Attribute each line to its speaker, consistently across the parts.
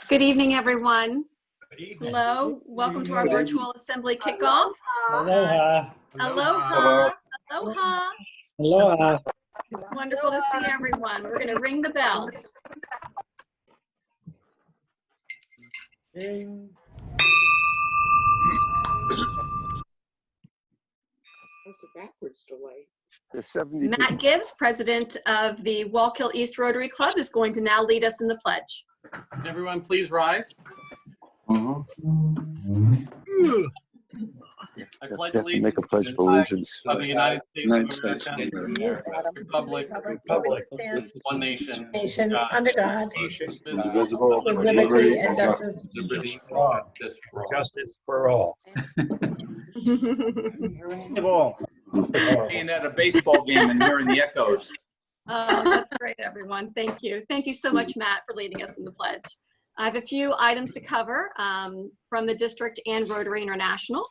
Speaker 1: Good evening, everyone.
Speaker 2: Good evening.
Speaker 1: Hello, welcome to our virtual assembly kickoff.
Speaker 3: Aloha.
Speaker 1: Aloha. Aloha.
Speaker 3: Aloha.
Speaker 1: Wonderful to see everyone. We're going to ring the bell.
Speaker 3: Ding.
Speaker 4: That's a backwards delay.
Speaker 1: Matt Gibbs, president of the Wallkill East Rotary Club, is going to now lead us in the pledge.
Speaker 2: Everyone, please rise. I pledge allegiance
Speaker 5: Make a pledge
Speaker 2: to
Speaker 5: of
Speaker 2: the flag
Speaker 5: allegiance.
Speaker 2: of the United States of America, Republic, with one nation,
Speaker 6: under God,
Speaker 5: Indivisible,
Speaker 6: with liberty and justice.
Speaker 3: Justice for all.
Speaker 7: Being at a baseball game and hearing the echoes.
Speaker 1: Oh, that's great, everyone. Thank you. Thank you so much, Matt, for leading us in the pledge. I have a few items to cover from the district and Rotary International.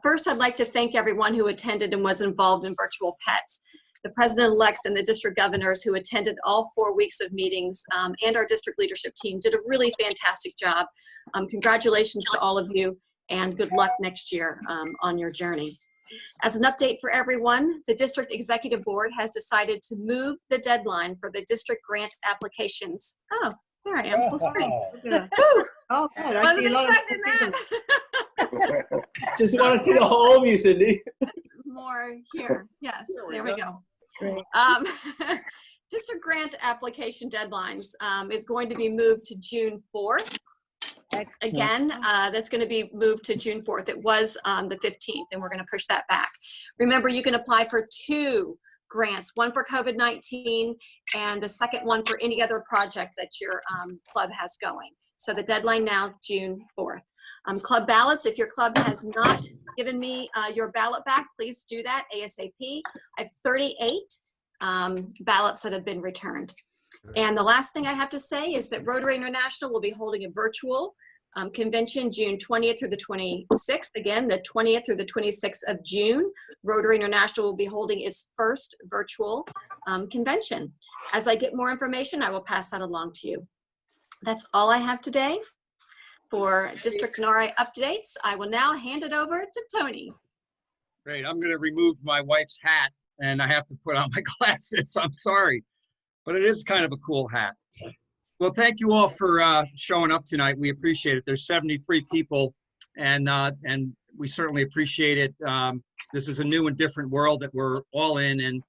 Speaker 1: First, I'd like to thank everyone who attended and was involved in virtual pets. The president-elects and the district governors who attended all 4 weeks of meetings and our district leadership team did a really fantastic job. Congratulations to all of you and good luck next year on your journey. As an update for everyone, the district executive board has decided to move the deadline for the district grant applications. Oh, there I am, full screen.
Speaker 4: Yeah.
Speaker 1: Woo!
Speaker 4: Oh, good. I
Speaker 1: Wasn't
Speaker 4: see a lot of
Speaker 1: expecting that.
Speaker 3: Just want to see the whole of you, Cindy.
Speaker 1: More here. Yes, there we go.
Speaker 6: Great.
Speaker 1: District grant application deadlines is going to be moved to June 4th. Again, that's going to be moved to June 4th. It was the 15th, and we're going to push that back. Remember, you can apply for 2 grants, one for COVID-19 and the second one for any other project that your club has going. So the deadline now, June 4th. Club ballots, if your club has not given me your ballot back, please do that ASAP. I have 38 ballots that have been returned. And the last thing I have to say is that Rotary International will be holding a virtual convention June 20th through the 26th. Again, the 20th through the 26th of June, Rotary International will be holding its first virtual convention. As I get more information, I will pass that along to you. That's all I have today for district and RI updates. I will now hand it over to Tony.
Speaker 8: Great. I'm going to remove my wife's hat and I have to put on my glasses. I'm sorry, but it is kind of a cool hat. Well, thank you all for showing up tonight. We appreciate it. There's 73 people and we certainly appreciate it. This is a new and different world that we're all in. And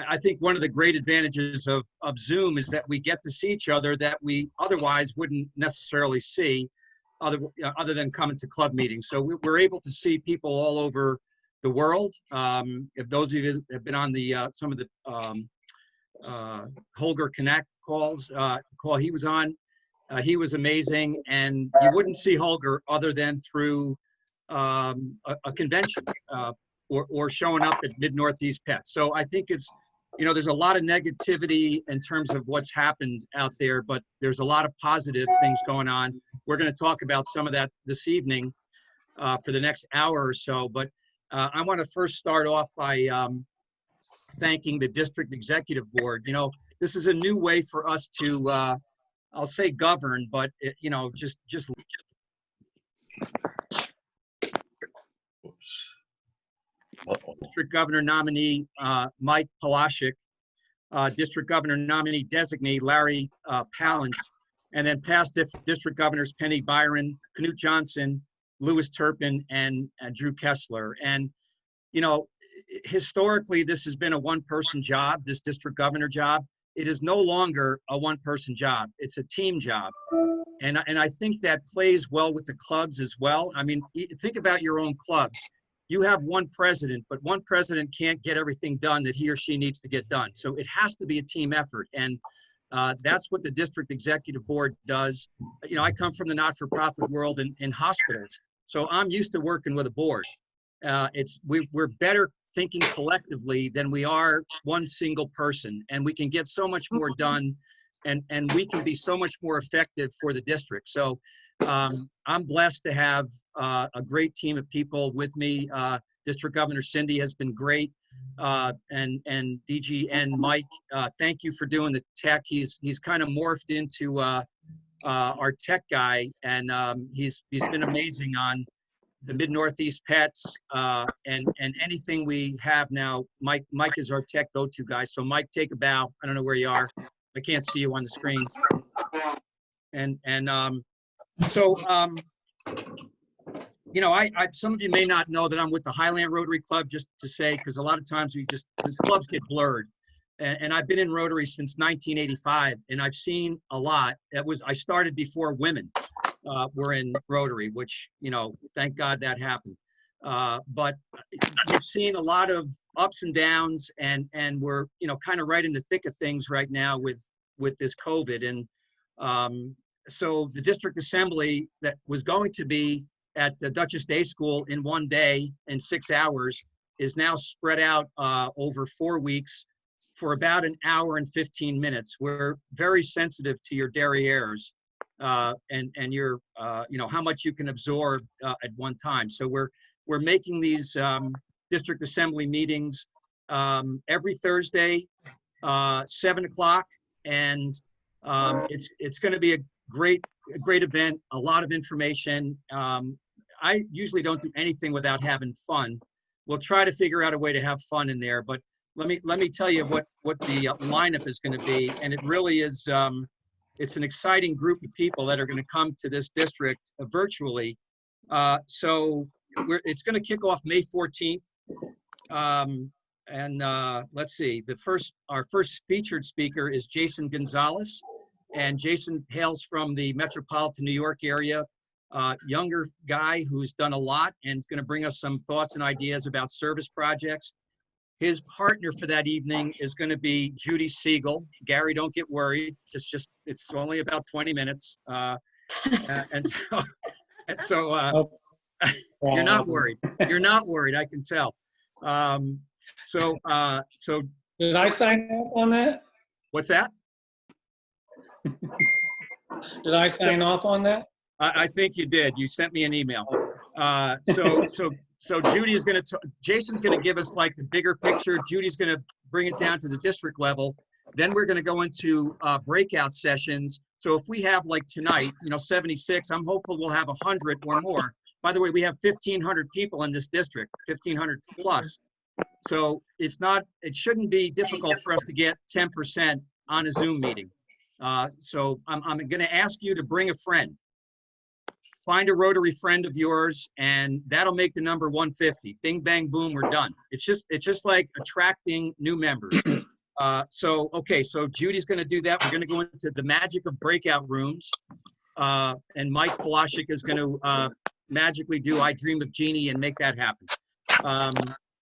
Speaker 8: I think one of the great advantages of Zoom is that we get to see each other that we otherwise wouldn't necessarily see other than coming to club meetings. So we're able to see people all over the world. If those of you have been on the some of the Holger Connect calls, call he was on, he was amazing, and you wouldn't see Holger other than through a convention or showing up at Mid-Northeast Pets. So I think it's, you know, there's a lot of negativity in terms of what's happened out there, but there's a lot of positive things going on. We're going to talk about some of that this evening for the next hour or so, but I want to first start off by thanking the district executive board. You know, this is a new way for us to, I'll say govern, but it, you know, just District Governor nominee Mike Palashik, District Governor nominee designee Larry Pallant, and then past District Governors Penny Byron, Knute Johnson, Louis Turpin, and Drew Kessler. And, you know, historically, this has been a one-person job, this district governor job. It is no longer a one-person job. It's a team job. And I think that plays well with the clubs as well. I mean, think about your own clubs. You have one president, but one president can't get everything done that he or she needs to get done. So it has to be a team effort. And that's what the district executive board does. You know, I come from the not-for-profit world in hospitals. So I'm used to working with a board. We're better thinking collectively than we are one single person. And we can get so much more done and we can be so much more effective for the district. So I'm blessed to have a great team of people with me. District Governor Cindy has been great. And DG and Mike, thank you for doing the tech. He's kind of morphed into our tech guy, and he's been amazing on the Mid-Northeast pets, and anything we have now. Mike is our tech go-to guy. So Mike, take a bow. I don't know where you are. I can't see you on the screen. You know, some of you may not know that I'm with the Highland Rotary Club, just to say, because a lot of times these clubs get blurred. And I've been in Rotary since 1985, and I've seen a lot. I started before women were in Rotary, which, you know, thank God that happened. But we've seen a lot of ups and downs, and we're, you know, kind of right in the thick of things right now with this COVID. And so the district assembly that was going to be at the Dutchess Day School in one day in 6 hours is now spread out over 4 weeks for about an hour and 15 minutes. We're very sensitive to your derrieres and your, you know, how much you can absorb at one time. So we're making these district assembly meetings every Thursday, 7 o'clock, and it's going to be a great event, a lot of information. I usually don't do anything without having fun. We'll try to figure out a way to have fun in there, but let me tell you what the lineup is going to be, and it really is. It's an exciting group of people that are going to come to this district virtually. So it's going to kick off May 14th, and let's see. Our first featured speaker is Jason Gonzalez, and Jason hails from the metropolitan New York area. Younger guy who's done a lot and is going to bring us some thoughts and ideas about service projects. His partner for that evening is going to be Judy Siegel. Gary, don't get worried. It's only about 20 minutes. And so you're not worried. You're not worried, I can tell. So
Speaker 3: Did I sign off on that?
Speaker 8: what's that?
Speaker 3: Did I sign off on that?
Speaker 8: I think you did. You sent me an email. So Judy is going to, Jason's going to give us like the bigger picture. Judy's going to bring it down to the district level. Then we're going to go into breakout sessions. So if we have like tonight, you know, 76, I'm hopeful we'll have 100 or more. By the way, we have 1,500 people in this district, 1,500 plus. So it shouldn't be difficult for us to get 10% on a Zoom meeting. So I'm going to ask you to bring a friend. Find a Rotary friend of yours, and that'll make the number 150. Bing, bang, boom, we're done. It's just like attracting new members. So Judy's going to do that. We're going to go into the magic of breakout rooms, and Mike Polashik is going to magically do I Dream of Jeannie and make that happen.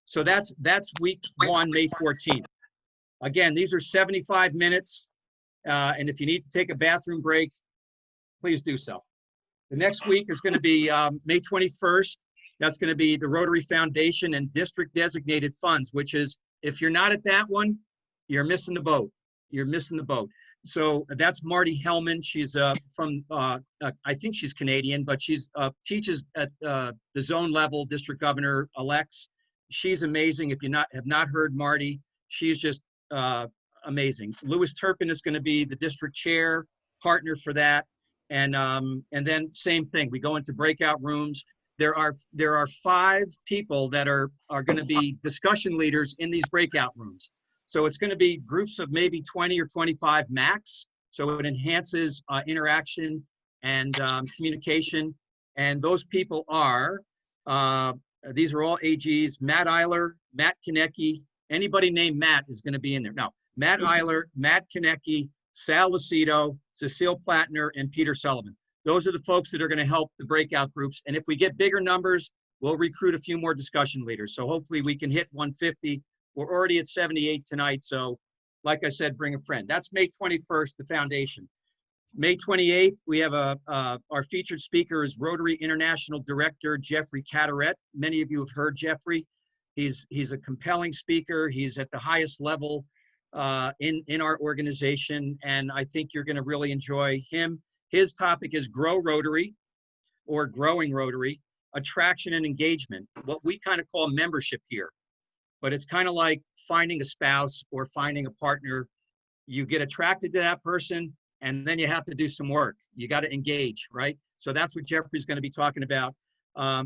Speaker 8: So that's week 1, May 14th. Again, these are 75 minutes, and if you need to take a bathroom break, please do so. The next week is going to be May 21st. That's going to be the Rotary Foundation and District Designated Funds, which is, if you're not at that one, you're missing the boat. You're missing the boat. So that's Marty Hellman. She's from, I think she's Canadian, but she's teaches at the zone level, district governor-elects. She's amazing. If you have not heard Marty, she's just amazing. Louis Turpin is going to be the district chair, partner for that. And then same thing, we go into breakout rooms. There are 5 people that are going to be discussion leaders in these breakout rooms. So it's going to be groups of maybe 20 or 25 max. So it enhances interaction and communication. And those people are, these are all AGs, Matt Eiler, Matt Konecki. Anybody named Matt is going to be in there. Now, Matt Eiler, Matt Konecki, Sal Lucido, Cecile Plattner, and Peter Sullivan. Those are the folks that are going to help the breakout groups. And if we get bigger numbers, we'll recruit a few more discussion leaders. So hopefully we can hit 150. We're already at 78 tonight. So like I said, bring a friend. That's May 21st, the foundation. May 28th, we have our featured speaker is Rotary International Director, Jeffrey Cataret. Many of you have heard Jeffrey. He's a compelling speaker. He's at the highest level in our organization, and I think you're going to really enjoy him. His topic is Grow Rotary, or Growing Rotary, attraction and engagement, what we kind of call membership here. But it's kind of like finding a spouse or finding a partner. You get attracted to that person, and then you have to do some work. You got to engage, right? So that's what Jeffrey's going to be talking about.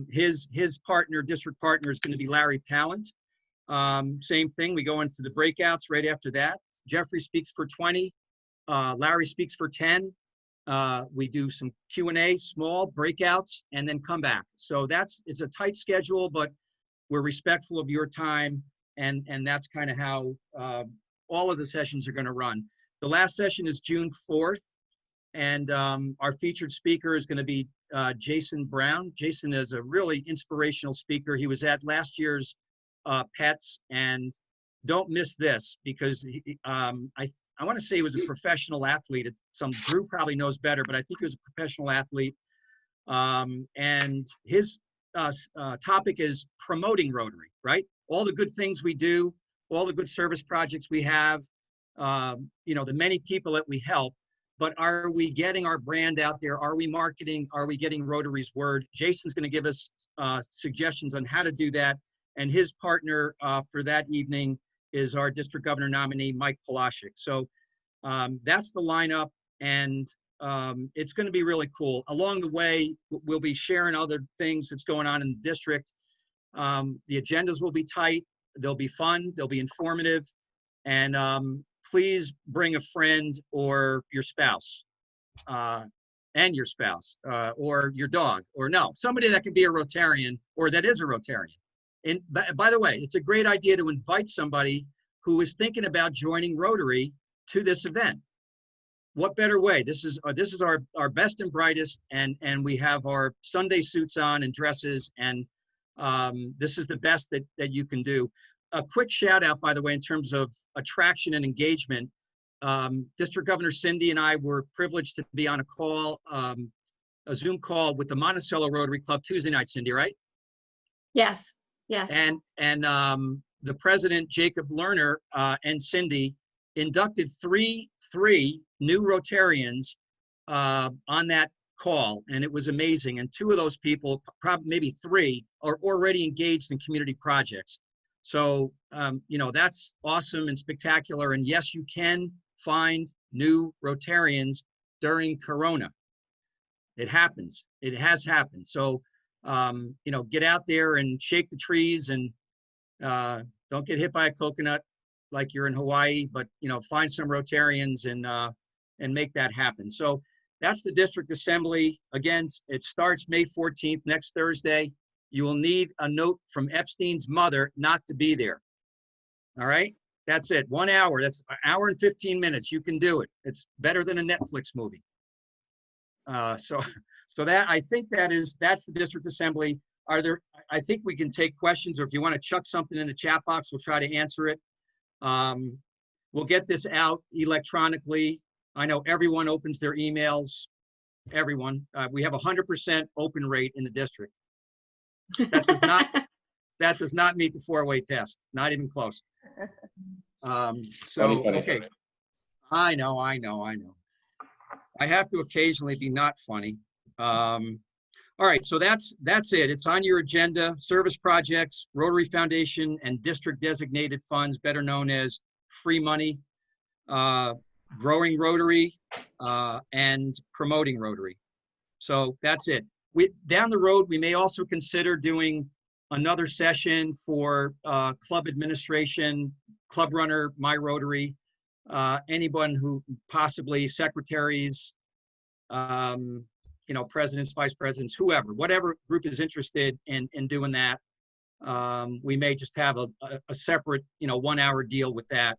Speaker 8: His partner, district partner, is going to be Larry Pallant. Same thing. We go into the breakouts right after that. Jeffrey speaks for 20. Larry speaks for 10. We do some Q&A, small breakouts, and then come back. So it's a tight schedule, but we're respectful of your time, and that's kind of how all of the sessions are going to run. The last session is June 4th, and our featured speaker is going to be Jason Brown. Jason is a really inspirational speaker. He was at last year's Pets, and don't miss this, because I want to say he was a professional athlete. Drew probably knows better, but I think he was a professional athlete. And his topic is promoting Rotary, right? All the good things we do, all the good service projects we have, the many people that we help, but are we getting our brand out there? Are we marketing? Are we getting Rotary's word? Jason's going to give us suggestions on how to do that. And his partner for that evening is our district governor nominee, Mike Polashik. So that's the lineup, and it's going to be really cool. Along the way, we'll be sharing other things that's going on in the district. The agendas will be tight. They'll be fun. They'll be informative. And please bring a friend or your spouse, or your dog, or somebody that can be a Rotarian or that is a Rotarian. And by the way, it's a great idea to invite somebody who is thinking about joining Rotary to this event. What better way? This is our best and brightest, and we have our Sunday suits on and dresses, and this is the best that you can do. A quick shout out, by the way, in terms of attraction and engagement. District Governor Cindy and I were privileged to be on a call, a Zoom call with the Monticello Rotary Club Tuesday night, Cindy, right?
Speaker 1: Yes, yes.
Speaker 8: And the president, Jacob Lerner, and Cindy inducted three new Rotarians on that call, and it was amazing. And two of those people, probably maybe three, are already engaged in community projects. So, that's awesome and spectacular. And yes, you can find new Rotarians during Corona. It happens. It has happened. So, get out there and shake the trees, and don't get hit by a coconut like you're in Hawaii, but, find some Rotarians and make that happen. So that's the district assembly. Again, it starts May 14th, next Thursday. You will need a note from Epstein's mother not to be there. All right? That's it. 1 hour. That's an hour and 15 minutes. You can do it. It's better than a Netflix movie. So that, I think that's the district assembly. I think we can take questions, or if you want to chuck something in the chat box, we'll try to answer it. We'll get this out electronically. I know everyone opens their emails. Everyone. We have 100% open rate in the district. That does not meet the 4-way test. Not even close. Okay. I know. I have to occasionally be not funny. All right, so that's it. It's on your agenda. Service projects, Rotary Foundation, and district designated funds, better known as free money, growing Rotary, and promoting Rotary. So that's it. Down the road, we may also consider doing another session for club administration, club runner, my Rotary, anyone who possibly secretaries, presidents, vice presidents, whatever group is interested in doing that. We may just have a separate, 1 hour deal with that.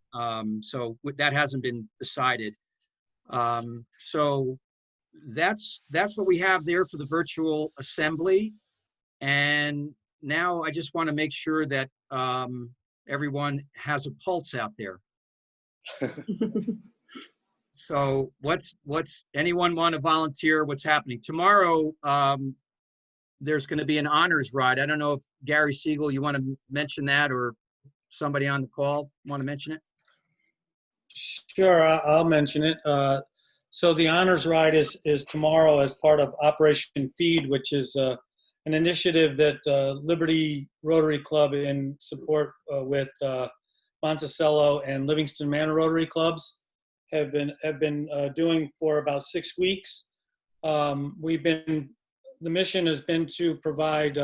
Speaker 8: So that hasn't been decided. So that's what we have there for the virtual assembly. And now I just want to make sure that everyone has a pulse out there. So anyone want to volunteer? What's happening tomorrow? There's going to be an honors ride. I don't know if Gary Siegel, you want to mention that, or somebody on the call want to mention it?
Speaker 3: Sure, I'll mention it. So the honors ride is tomorrow as part of Operation Feed, which is an initiative that Liberty Rotary Club in support with Monticello and Livingston Manor Rotary Clubs have been doing for about 6 weeks. The mission has been to provide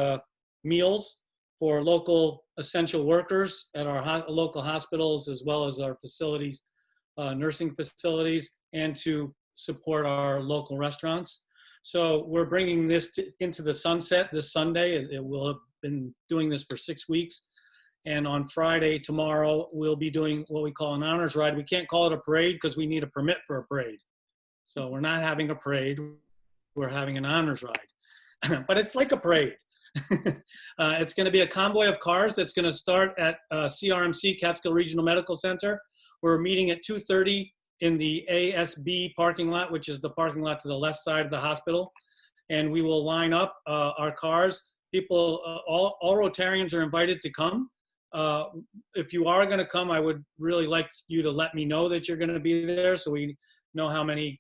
Speaker 3: meals for local essential workers at our local hospitals, as well as our facilities, nursing facilities, and to support our local restaurants. So we're bringing this into the sunset this Sunday. It will have been doing this for 6 weeks. And on Friday, tomorrow, we'll be doing what we call an honors ride. We can't call it a parade because we need a permit for a parade. So we're not having a parade. We're having an honors ride. But it's like a parade. It's going to be a convoy of cars that's going to start at CRMC, Catskill Regional Medical Center. We're meeting at 2:30 in the ASB parking lot, which is the parking lot to the left side of the hospital. And we will line up our cars. People, all Rotarians are invited to come. If you are going to come, I would really like you to let me know that you're going to be there, so we know how many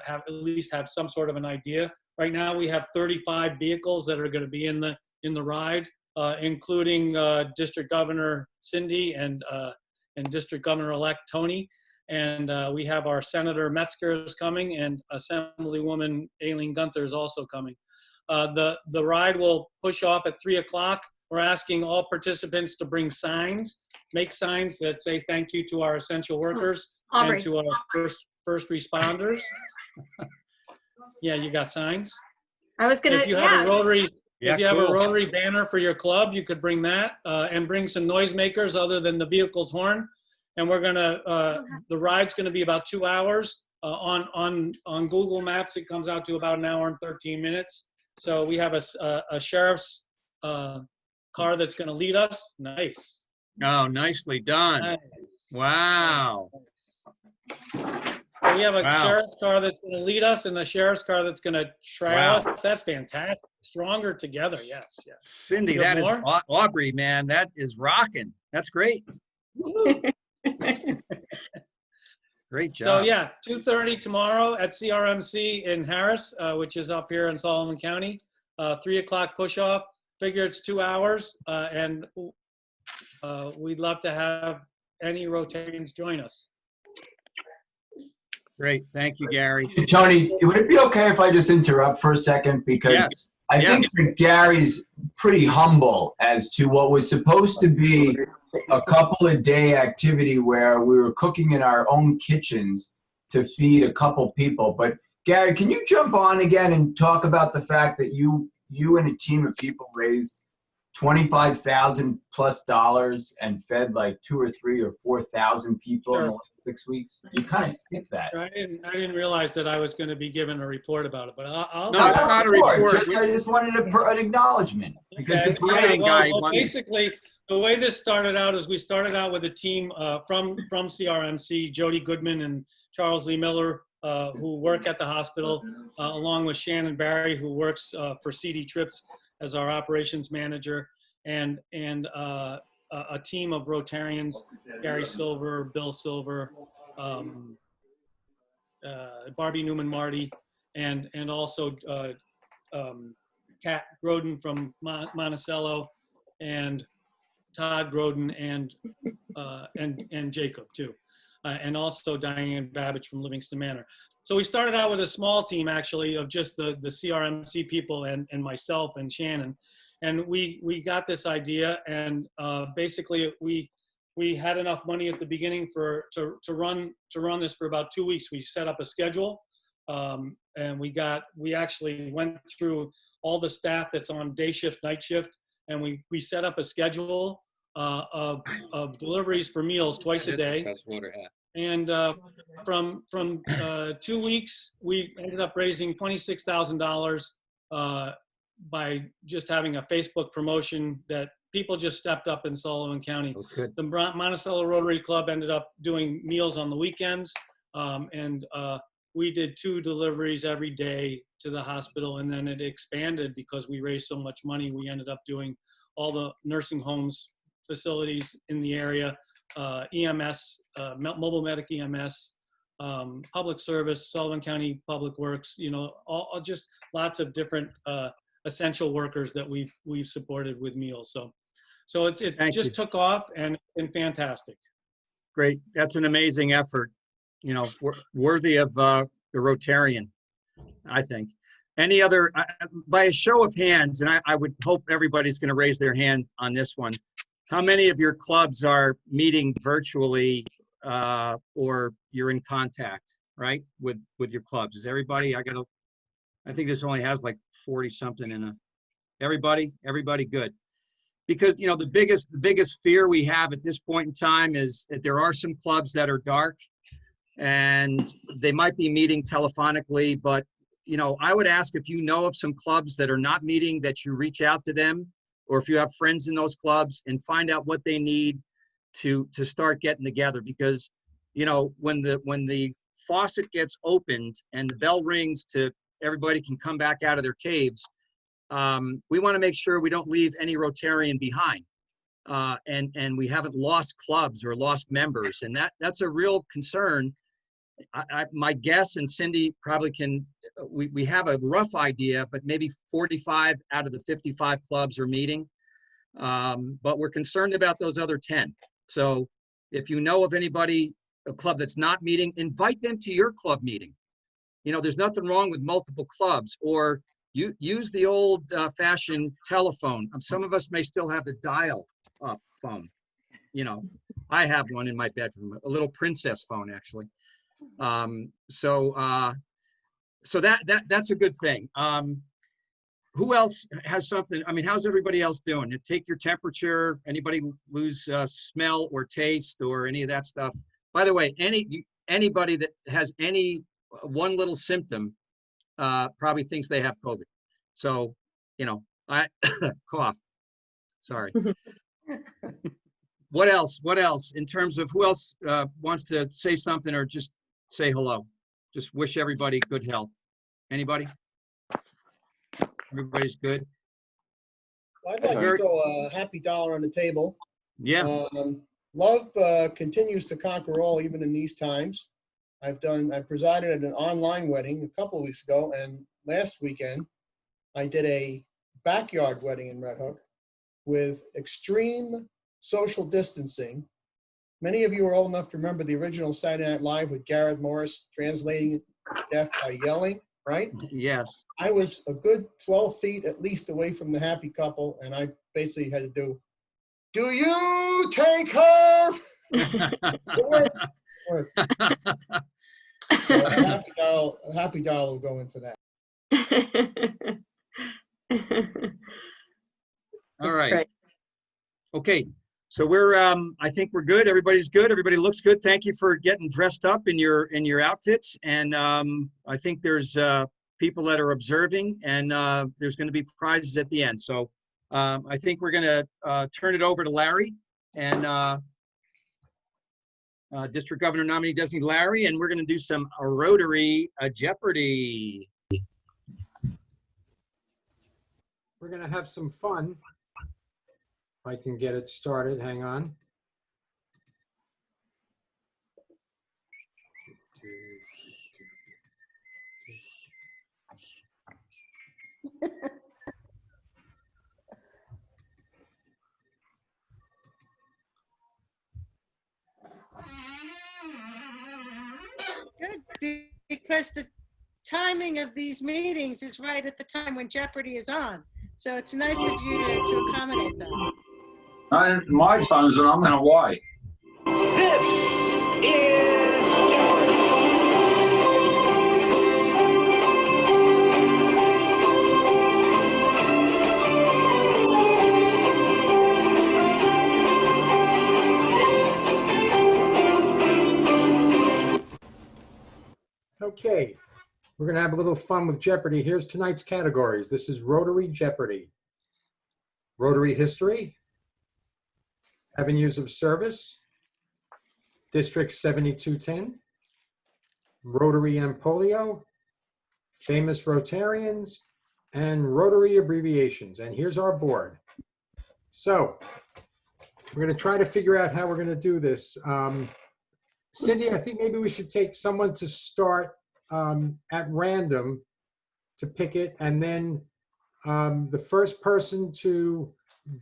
Speaker 3: at least have some sort of an idea. Right now, we have 35 vehicles that are going to be in the ride, including District Governor Cindy and District Governor-elect Tony. And we have our Senator Metzger is coming, and Assemblywoman Aileen Gunther is also coming. The ride will push off at 3 o'clock. We're asking all participants to bring signs, make signs that say thank you to our essential workers
Speaker 1: Aubrey.
Speaker 3: and to our first responders. Yeah, you got signs?
Speaker 1: I was gonna,
Speaker 3: If you have a Rotary,
Speaker 8: Yeah,
Speaker 3: if you have a
Speaker 8: cool.
Speaker 3: Rotary banner for your club, you could bring that and bring some noisemakers other than the vehicle's horn. And we're gonna, the ride's gonna be about 2 hours. On Google Maps, it comes out to about an hour and 13 minutes. So we have a sheriff's car that's gonna lead us. Nice.
Speaker 8: Oh, nicely done.
Speaker 3: Nice.
Speaker 8: Wow.
Speaker 3: So we have a
Speaker 8: Wow.
Speaker 3: sheriff's car that's gonna lead us and a sheriff's car that's gonna trail
Speaker 8: Wow.
Speaker 3: us. That's fantastic. Stronger together, yes, yes.
Speaker 8: Cindy,
Speaker 3: You have
Speaker 8: that is
Speaker 3: more?
Speaker 8: Aubrey, man. That is rocking. That's great. Great job.
Speaker 3: So yeah, 2:30 tomorrow at CRMC in Harris, which is up here in Solomon County. 3 o'clock push off. Figure it's 2 hours, and we'd love to have any Rotarians join us.
Speaker 8: Great. Thank you, Gary.
Speaker 7: Tony, would it be okay if I just interrupt for a second? Because
Speaker 8: Yes.
Speaker 7: I
Speaker 8: yes.
Speaker 7: think that Gary's pretty humble as to what was supposed to be a couple of day activity where we were cooking in our own kitchens to feed a couple people. But Gary, can you jump on again and talk about the fact that you and a team of people raised $25,000+ and fed like 2 or 3 or 4,000 people in the last 6 weeks? You kind of skipped that.
Speaker 3: I didn't realize that I was going to be given a report about it, but I'll.
Speaker 8: No, it's not a report.
Speaker 7: I just wanted an acknowledgement. Because
Speaker 3: Okay.
Speaker 7: the
Speaker 8: Brian guy
Speaker 3: Well,
Speaker 8: wanted-
Speaker 3: basically, the way this started out is we started out with a team from CRMC, Jody Goodman and Charles Lee Miller, who work at the hospital, along with Shannon Barry, who works for CD Trips as our operations manager, and a team of Rotarians, Gary Silver, Bill Silver, Barbie Newman Marty, and also Kat Groden from Monticello, and Todd Groden and Jacob too, and also Diane Babbage from Livingston Manor. So we started out with a small team actually of just the CRMC people and myself and Shannon, and we got this idea, and basically we had enough money at the beginning to run this for about 2 weeks. We set up a schedule, and we actually went through all the staff that's on day shift, night shift, and we set up a schedule of deliveries for meals twice a day. And from 2 weeks, we ended up raising $26,000 by just having a Facebook promotion that people just stepped up in Sullivan County.
Speaker 8: That's good.
Speaker 3: The Monticello Rotary Club ended up doing meals on the weekends, and we did 2 deliveries every day to the hospital, and then it expanded because we raised so much money. We ended up doing all the nursing homes facilities in the area, EMS, mobile medic EMS, public service, Sullivan County Public Works, all just lots of different essential workers that we've supported with meals. So it
Speaker 8: Thank
Speaker 3: just
Speaker 8: you.
Speaker 3: took off and it's been fantastic.
Speaker 8: Great. That's an amazing effort. You know, worthy of the Rotarian, I think. Any other, by a show of hands, and I would hope everybody's going to raise their hand on this one. How many of your clubs are meeting virtually or you're in contact, right, with your clubs? Is everybody, I think this only has like 40 something in a, everybody good. Because, you know, the biggest fear we have at this point in time is that there are some clubs that are dark and they might be meeting telephonically, but, you know, I would ask if you know of some clubs that are not meeting, that you reach out to them, or if you have friends in those clubs, and find out what they need to start getting together. Because, you know, when the faucet gets opened and the bell rings to everybody can come back out of their caves, we want to make sure we don't leave any Rotarian behind, and we haven't lost clubs or lost members, and that's a real concern. My guess, and Cindy probably can, we have a rough idea, but maybe 45 out of the 55 clubs are meeting, but we're concerned about those other 10. So if you know of anybody, a club that's not meeting, invite them to your club meeting. You know, there's nothing wrong with multiple clubs, or you use the old fashioned telephone. Some of us may still have the dial up phone. You know, I have one in my bedroom, a little princess phone, actually. So that's a good thing. Who else has something? I mean, how's everybody else doing? Take your temperature. Anybody lose smell or taste or any of that stuff? By the way, anybody that has any one little symptom probably thinks they have COVID. So, you know, I cough. Sorry. What else? What else in terms of who else wants to say something or just say hello? Just wish everybody good health. Anybody? Everybody's good?
Speaker 5: I'd like to throw a happy dollar on the table.
Speaker 8: Yeah.
Speaker 5: Love continues to conquer all, even in these times. I presided at an online wedding a couple of weeks ago, and last weekend I did a backyard wedding in Red Hook with extreme social distancing. Many of you are old enough to remember the original Saturday Night Live with Garrett Morris translating death by yelling, right?
Speaker 8: Yes.
Speaker 5: I was a good 12 feet at least away from the happy couple, and I basically had to do you take her? It worked. So a happy dollar will go in for that.
Speaker 8: All right. Okay. So we're, I think we're good. Everybody's good. Everybody looks good. Thank you for getting dressed up in your outfits. And I think there's people that are observing, and there's going to be prizes at the end. So I think we're going to turn it over to Larry and District Governor nominee designee Larry, and we're going to do some Rotary Jeopardy.
Speaker 9: We're going to have some fun. If I can get it started, hang on.
Speaker 4: Good, because the timing of these meetings is right at the time when Jeopardy is on. So it's nice of you to accommodate them.
Speaker 10: My time is I'm in Hawaii.
Speaker 11: This is
Speaker 9: Okay, we're going to have a little fun with Jeopardy. Here's tonight's categories. This is Rotary Jeopardy. Rotary history, 7 years of service, District 7210, Rotary and polio, famous Rotarians, and Rotary abbreviations. And here's our board. So we're going to try to figure out how we're going to do this. Cindy, I think maybe we should take someone to start at random to pick it, and then The first person to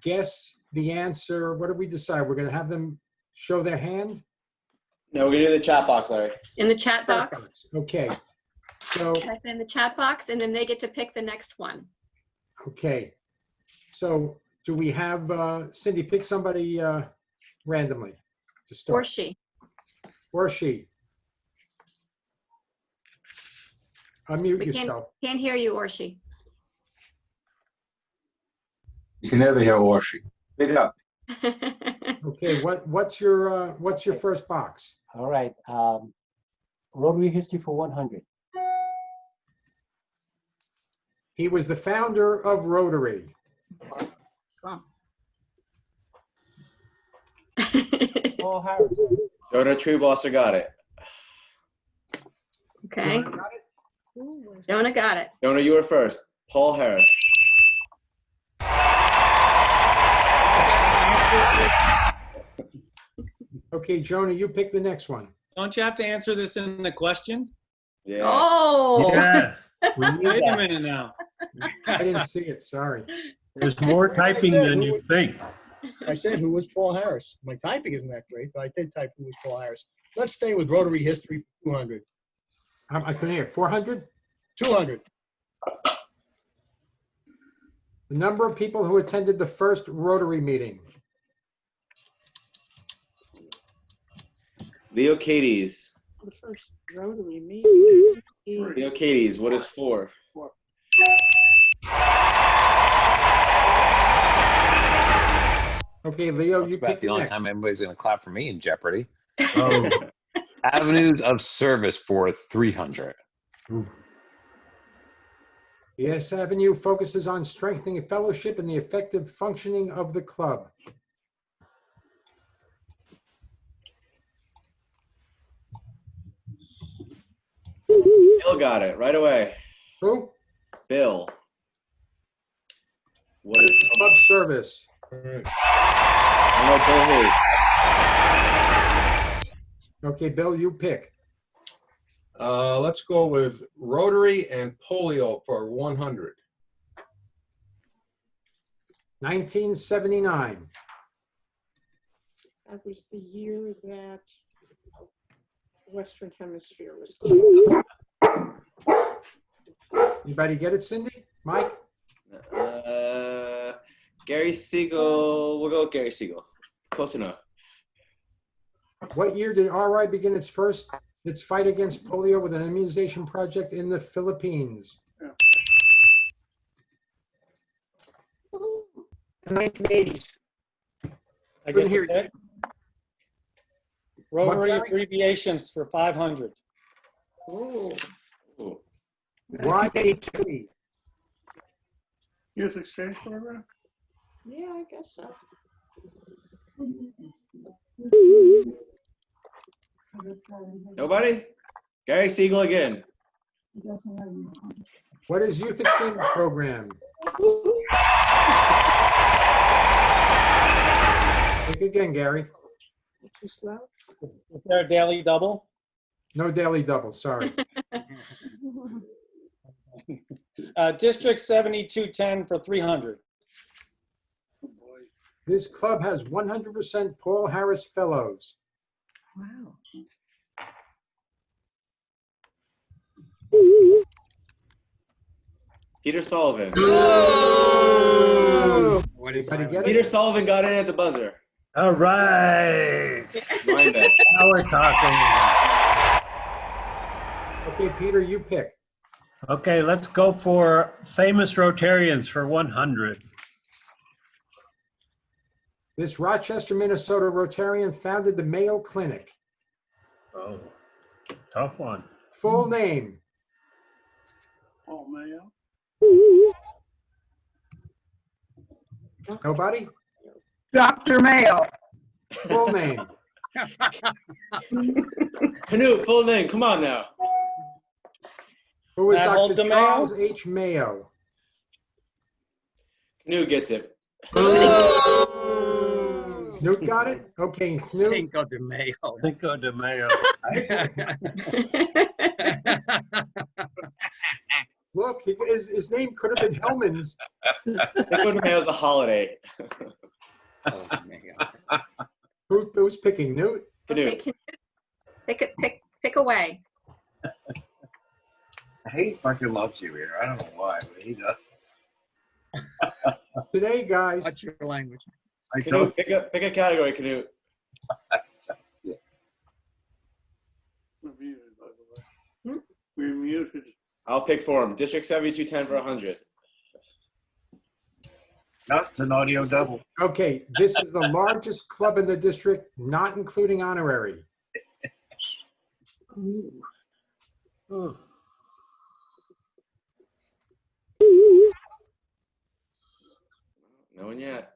Speaker 9: guess the answer, what did we decide? We're going to have them show their hand?
Speaker 12: No, we're gonna do the chat box, Larry.
Speaker 1: In the chat box.
Speaker 9: Okay. So,
Speaker 1: Type in the chat box, and then they get to pick the next one.
Speaker 9: okay. So do we have Cindy pick somebody randomly to
Speaker 1: Or
Speaker 9: start?
Speaker 1: she.
Speaker 9: Or she. Unmute
Speaker 1: We
Speaker 9: yourself.
Speaker 1: can't hear you, or she.
Speaker 10: You can never hear Orshi. Pick up.
Speaker 9: Okay, what's your first box?
Speaker 13: All right. Rotary history for 100.
Speaker 9: He was the founder of Rotary.
Speaker 13: Paul Harris.
Speaker 12: Jonah Treebosser got it.
Speaker 1: Okay. Jonah got it.
Speaker 12: Jonah, you were first. Paul Harris.
Speaker 9: Okay, Jonah, you pick the next one.
Speaker 3: Don't you have to answer this in the question?
Speaker 12: Yeah.
Speaker 1: Oh.
Speaker 14: Yes.
Speaker 3: Wait a minute now.
Speaker 9: I didn't see it, sorry.
Speaker 14: There's more typing than you think.
Speaker 5: I said, who was Paul Harris? My typing isn't that great, but I did type who was Paul Harris. Let's stay with Rotary history, 200.
Speaker 9: I couldn't hear. 400?
Speaker 5: 200.
Speaker 9: The number of people who attended the first Rotary meeting.
Speaker 12: Leo Cades.
Speaker 15: The first Rotary meeting.
Speaker 12: Leo Cades, what is 4?
Speaker 9: Okay, Leo,
Speaker 16: That's
Speaker 9: you
Speaker 16: about
Speaker 9: pick
Speaker 16: the
Speaker 9: the
Speaker 16: only
Speaker 9: next.
Speaker 16: time anybody's going to clap for me in Jeopardy.
Speaker 14: Oh,
Speaker 16: Avenues of service for 300.
Speaker 9: Yes, Avenue focuses on strengthening fellowship and the effective functioning of the club.
Speaker 12: Bill got it right away.
Speaker 9: Who?
Speaker 12: Bill. What is
Speaker 9: Club service.
Speaker 12: I know Bill who?
Speaker 9: Okay, Bill, you pick.
Speaker 17: Let's go with Rotary and polio for 100.
Speaker 9: 1979.
Speaker 15: That was the year that Western Hemisphere was closed.
Speaker 9: Anybody get it, Cindy? Mike?
Speaker 12: Gary Siegel. We'll go with Gary Siegel. Close enough.
Speaker 9: What year did RI begin its fight against polio with an immunization project in the Philippines?
Speaker 15: 1980s.
Speaker 3: I
Speaker 9: Couldn't
Speaker 3: get
Speaker 9: hear
Speaker 3: to
Speaker 9: you.
Speaker 3: pick. Rotary
Speaker 9: Gary?
Speaker 3: abbreviations for 500.
Speaker 15: Oh.
Speaker 9: YAT.
Speaker 15: Youth exchange program? Yeah, I guess so.
Speaker 12: Nobody? Gary Siegel again.
Speaker 9: What is youth exchange program? Pick again, Gary.
Speaker 15: Too slow?
Speaker 3: Is there a daily double?
Speaker 9: No daily double, sorry.
Speaker 3: District 7210 for 300.
Speaker 9: This club has 100% Paul Harris fellows.
Speaker 15: Wow.
Speaker 12: Peter Sullivan.
Speaker 8: What is
Speaker 9: Anybody get
Speaker 12: Peter
Speaker 9: it?
Speaker 12: Sullivan got in at the buzzer.
Speaker 14: all right.
Speaker 12: Mind that.
Speaker 14: Now we're talking.
Speaker 9: Okay, Peter, you pick.
Speaker 14: Okay, let's go for famous Rotarians for 100.
Speaker 9: This Rochester, Minnesota Rotarian founded the Mayo Clinic.
Speaker 14: Oh, tough one.
Speaker 9: Full name.
Speaker 15: Oh, Mayo.
Speaker 9: Nobody?
Speaker 15: Dr. Mayo.
Speaker 9: Full name.
Speaker 12: Canute, full name. Come on now.
Speaker 9: Who was
Speaker 3: Matt
Speaker 9: Dr.
Speaker 3: Holtemayo?
Speaker 9: Charles H. Mayo?
Speaker 12: Canute gets it.
Speaker 9: Newt got it? Okay, Newt.
Speaker 8: Cinco de Mayo.
Speaker 14: Cinco de Mayo.
Speaker 9: Look, his name could have been Hellman's,
Speaker 12: Cinco de Mayo is a holiday.
Speaker 9: Who's picking? Newt?
Speaker 1: Okay, pick away.
Speaker 18: He fucking loves you here. I don't know why, but he does.
Speaker 9: Today, guys.
Speaker 8: Watch your language.
Speaker 18: I
Speaker 12: Canute,
Speaker 18: told
Speaker 12: pick a category, Canute.
Speaker 15: We're muted, by the way. We're muted.
Speaker 12: I'll pick for him. District 7210 for 100.
Speaker 18: That's an audio double.
Speaker 9: Okay, this is the largest club in the district, not including honorary.
Speaker 14: Ooh.
Speaker 12: No one yet.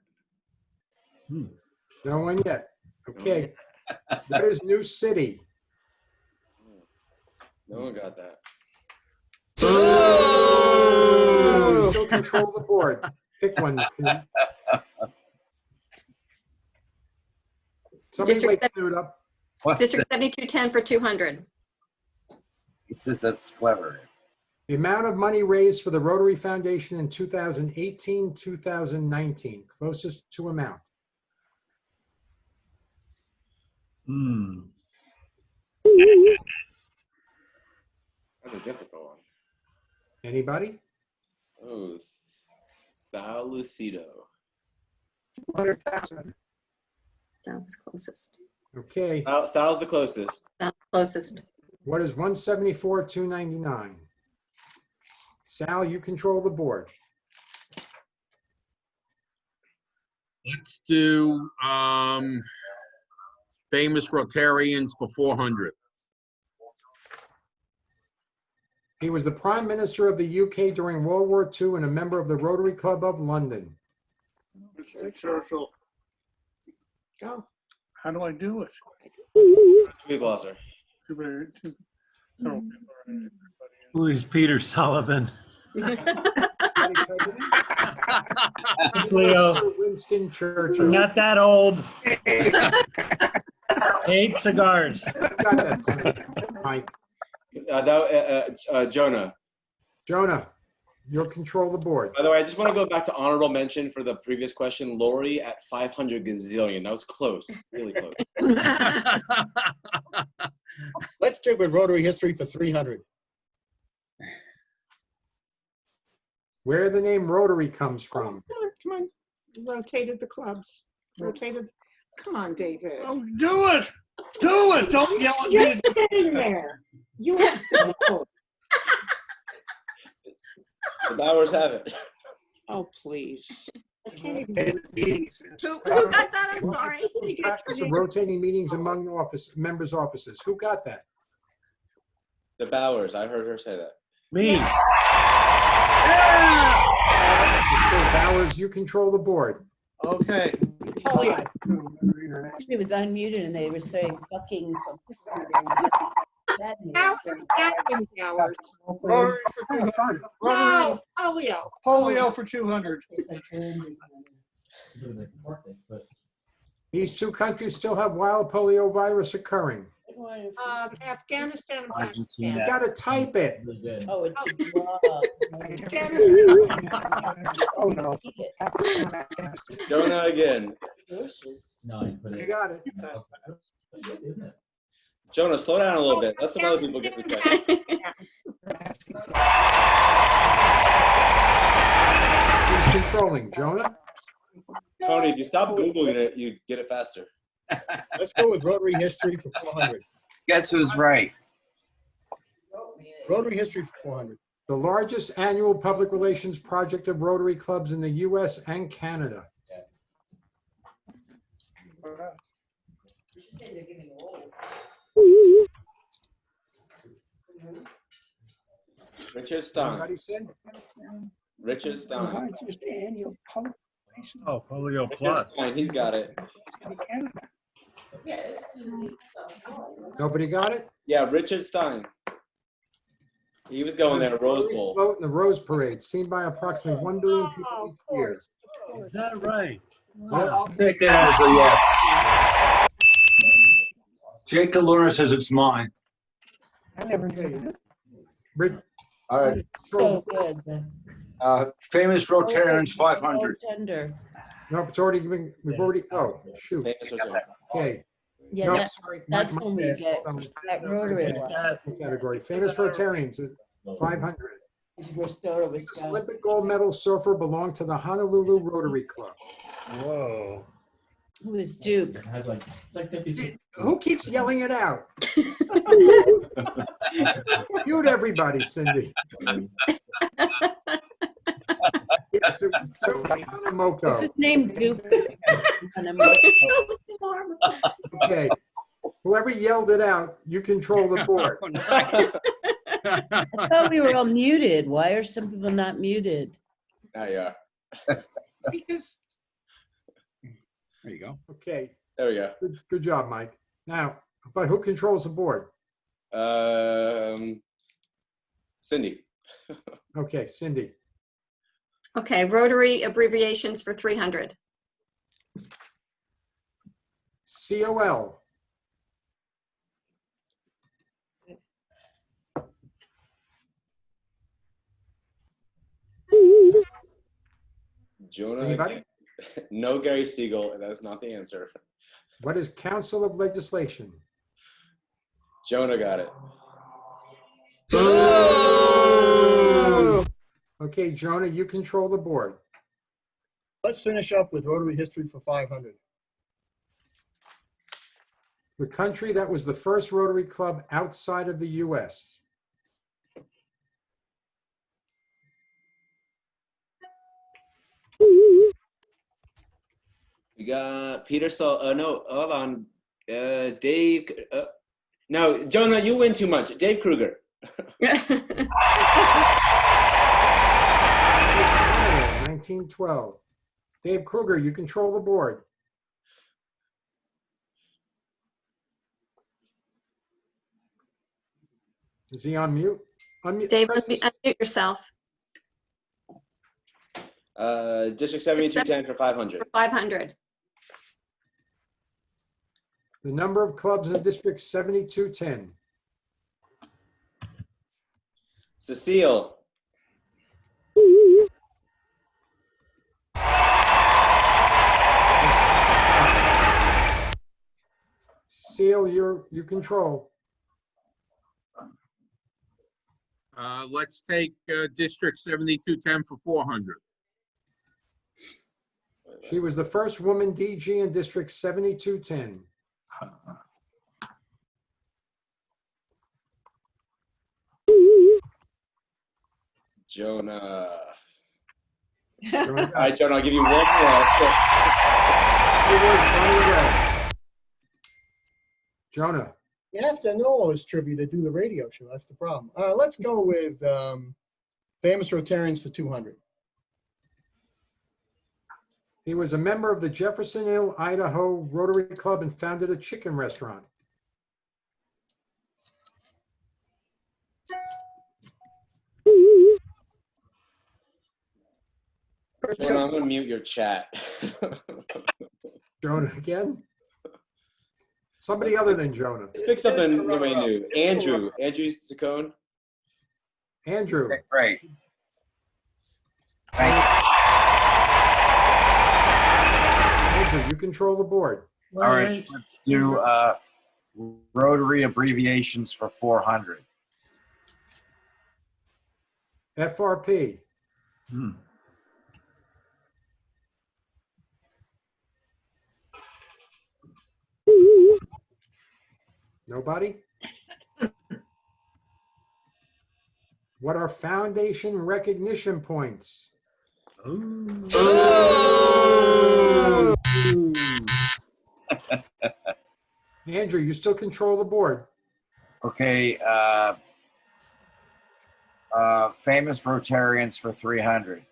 Speaker 9: No one yet. Okay. What is New City?
Speaker 12: No one got that.
Speaker 9: You still control the board. Pick one. Somebody
Speaker 1: District
Speaker 9: wake Knut up.
Speaker 1: District 7210 for 200.
Speaker 18: He says that's clever.
Speaker 9: The amount of money raised for the Rotary Foundation in 2018-2019. Closest to amount.
Speaker 12: That's a difficult one.
Speaker 9: Anybody?
Speaker 12: Oh, Sal Lucido.
Speaker 15: 200,000.
Speaker 1: Sounds closest.
Speaker 9: Okay.
Speaker 12: Sal's the closest.
Speaker 1: Closest.
Speaker 9: What is 174,299? Sal, you control the board.
Speaker 17: Let's do famous Rotarians for 400.
Speaker 9: He was the Prime Minister of the UK during World War II and a member of the Rotary Club of London.
Speaker 15: Mr. Churchill. Go. How do I do it?
Speaker 12: Big glosser.
Speaker 15: Several people are in it.
Speaker 14: Who is Peter Sullivan? It's Leo.
Speaker 9: Winston Churchill.
Speaker 14: Not that old. 8 cigars.
Speaker 9: Mike.
Speaker 12: Jonah.
Speaker 9: Jonah, you'll control the board.
Speaker 12: By the way, I just want to go back to honorable mention for the previous question. Lori at 500 gazillion. That was close. Really close.
Speaker 5: Let's stick with Rotary history for 300.
Speaker 9: Where the name Rotary comes from.
Speaker 15: Come on. Rotated the clubs. Rotated. Come on, David.
Speaker 11: Oh, do it! Do it! Don't yell at me.
Speaker 15: You're sitting there. You have
Speaker 12: The Bowers have it.
Speaker 15: Oh, please. I can't even
Speaker 1: Who got that? I'm sorry.
Speaker 9: Practice of rotating meetings among members' offices. Who got that?
Speaker 12: The Bowers. I heard her say that.
Speaker 14: Me.
Speaker 9: Okay, Bowers, you control the board.
Speaker 15: Okay.
Speaker 19: He was unmuted and they were saying fucking something.
Speaker 15: Hours. Rotary for 200. No, polio. Polio for 200.
Speaker 9: These two countries still have wild polio virus occurring.
Speaker 15: Afghanistan and
Speaker 18: Argentina.
Speaker 9: You
Speaker 15: Pakistan.
Speaker 9: gotta type it.
Speaker 19: Oh, it's
Speaker 15: Oh, no.
Speaker 12: Jonah again.
Speaker 9: You got it.
Speaker 12: Jonah, slow down a little bit. Let some other people get the credit.
Speaker 9: Who's controlling? Jonah?
Speaker 12: Tony, if you stop Googling it, you get it faster.
Speaker 5: Let's go with Rotary history for 400.
Speaker 18: Guess who's right?
Speaker 5: Rotary history for 400.
Speaker 9: The largest annual public relations project of Rotary clubs in the US and Canada.
Speaker 12: Richard Stein.
Speaker 9: Anybody said?
Speaker 12: Richard Stein.
Speaker 15: It's just annual public.
Speaker 14: Oh, Polio
Speaker 12: Richard
Speaker 14: Plus.
Speaker 12: Stein, he's got it.
Speaker 9: Nobody got it?
Speaker 12: Yeah, Richard Stein. He was going there, Rose Bowl.
Speaker 9: Float in the Rose Parade, seen by approximately 1 billion people each year.
Speaker 14: Is that right?
Speaker 10: I'll take that as a yes. Jake Allura says it's mine.
Speaker 15: I never did.
Speaker 10: All right.
Speaker 19: So good.
Speaker 10: Famous Rotarians, 500.
Speaker 19: Tender.
Speaker 9: No, it's already been, we've already, oh, shoot.
Speaker 12: Famous Rotarian.
Speaker 9: Okay.
Speaker 19: Yeah,
Speaker 9: No,
Speaker 19: that's,
Speaker 9: sorry,
Speaker 19: that's
Speaker 9: my
Speaker 19: when we
Speaker 9: bad.
Speaker 19: get that Rotary one.
Speaker 9: Category, famous Rotarians, 500.
Speaker 19: Restore was
Speaker 9: This Olympic gold medal surfer belonged to the Honolulu Rotary Club.
Speaker 14: Whoa.
Speaker 19: Who is Duke?
Speaker 9: Who keeps yelling it out? Mute everybody, Cindy. Yes, it was Joe
Speaker 19: What's
Speaker 9: Hanamoto.
Speaker 19: his name? Duke.
Speaker 9: Okay, whoever yelled it out, you control the board.
Speaker 19: I thought we were all muted. Why are some people not muted?
Speaker 12: Now you are.
Speaker 8: Because. There you go.
Speaker 9: Okay,
Speaker 12: There we go.
Speaker 9: good job, Mike. Now, but who controls the board?
Speaker 12: Cindy.
Speaker 9: Okay, Cindy.
Speaker 1: Okay, Rotary abbreviations for 300.
Speaker 9: COL.
Speaker 12: Jonah.
Speaker 9: Anybody?
Speaker 12: No Gary Siegel, and that is not the answer.
Speaker 9: What is Council of Legislation?
Speaker 12: Jonah got it.
Speaker 9: Okay, Jonah, you control the board.
Speaker 5: Let's finish up with Rotary history for 500.
Speaker 9: The country that was the first Rotary Club outside of the U.S.
Speaker 12: We got Peter. No, hold on. Dave. No, Jonah, you win too much. Dave Kruger.
Speaker 9: It was Canada, 1912. Dave Kruger, you control the board. Is he on mute? Unmute.
Speaker 1: Dave,
Speaker 9: Press this-
Speaker 1: unmute yourself.
Speaker 12: District 7210 for 500.
Speaker 1: For 500.
Speaker 9: The number of clubs in District 7210.
Speaker 12: Cecile.
Speaker 9: Seal, you control.
Speaker 20: Let's take District 7210 for 400.
Speaker 9: She was the first woman DG in District 7210.
Speaker 12: Jonah. All right, Jonah, I'll give you one more.
Speaker 9: It was Bonnie Webb. Jonah.
Speaker 5: You have to know all this trivia to do the radio show. That's the problem. Let's go with famous Rotarians for 200.
Speaker 9: He was a member of the Jeffersonville, Idaho Rotary Club and founded a chicken restaurant.
Speaker 12: Jonah, I'm going to mute your chat.
Speaker 9: Jonah again? Somebody other than Jonah.
Speaker 12: Let's pick something nobody knew. Andrew Saccone.
Speaker 9: Andrew.
Speaker 18: Okay, great.
Speaker 9: Andrew, you control the board.
Speaker 18: All right, let's do Rotary abbreviations for 400.
Speaker 9: FRP. Nobody? What are foundation recognition points? Andrew, you still control the board.
Speaker 18: Okay, famous Rotarians for 300.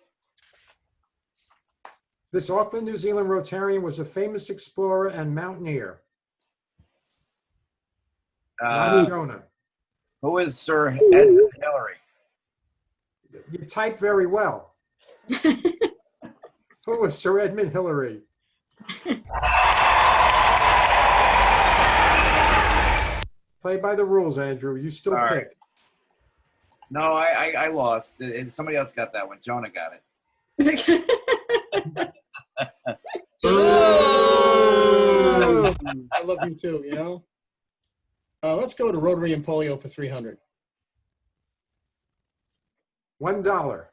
Speaker 9: This Auckland, New Zealand Rotarian was a famous explorer and mountaineer. Jonah.
Speaker 18: Who is Sir Edmund Hillary?
Speaker 9: You type very well. Who was Sir Edmund Hillary? Play by the rules, Andrew. You still
Speaker 18: All
Speaker 9: pick.
Speaker 18: right. No, I lost. And somebody else got that one. Jonah got it.
Speaker 5: I love you too, you know? Let's go to Rotary and Polio for 300.
Speaker 9: $1.